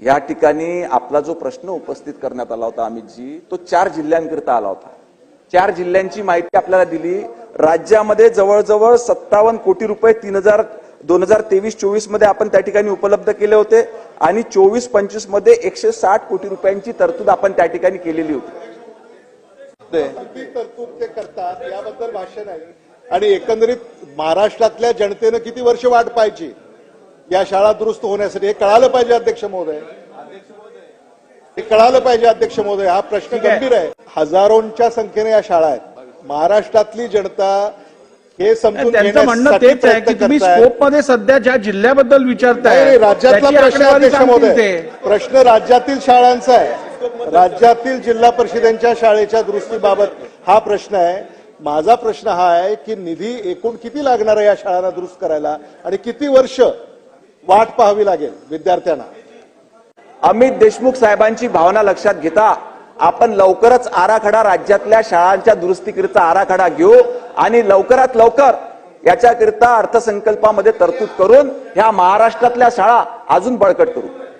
या ठिकाणी आपला जो प्रश्न उपस्थित करण्यात आला होता अमितजी, तो 4 जिल्ह्यांकरिता आला होता। 4 जिल्ह्यांची माहिती आपल्याला दिली। राज्यामध्ये जवळजवळ 57 कोटी रुपये 2023-24 मध्ये आपण त्या ठिकाणी उपलब्ध केले होते आणि 24-25 मध्ये 160 कोटी रुपयांची तरतूद आपण त्या ठिकाणी केलेली होती। तरतूद ते करतात याबद्दल भाष्य नाही आणि एकंदरीत महाराष्ट्रातल्या जनतेनं किती वर्ष वाट पाहायची या शाळा दुरुस्त होण्यासाठी, हे कळालं पाहिजे अध्यक्ष महोदय, हे कळालं पाहिजे अध्यक्ष महोदय। हा प्रश्न गंभीर आहे। हजारोंच्या संख्येने या शाळा आहेत। महाराष्ट्रातली जनता हे समजून त्यांचं म्हणणं तेच आहे की तुम्ही स्कोप मध्ये सध्या ज्या जिल्ह्याबद्दल विचारताय राज्यातला प्रश्न अध्यक्ष महोदय, प्रश्न राज्यातील शाळांचा आहे। राज्यातील जिल्हा परिषदेच्या शाळेच्या दुरुस्तीबाबत हा प्रश्न आहे। माझा प्रश्न हा आहे की निधी एकूण किती लागणार आहे या शाळांना दुरुस्त करायला आणि किती वर्ष वाट पाहावी लागेल विद्यार्थ्यांना। अमित देशमुख साहेबांची भावना लक्षात घेता आपण लवकरच आराखडा, राज्यातल्या शाळांच्या दुरुस्तीकरिता आराखडा घेऊ आणि लवकरात लवकर याच्याकरिता अर्थसंकल्पामध्ये तरतूद करून ह्या महाराष्ट्रातल्या शाळा अजून बळकट करू।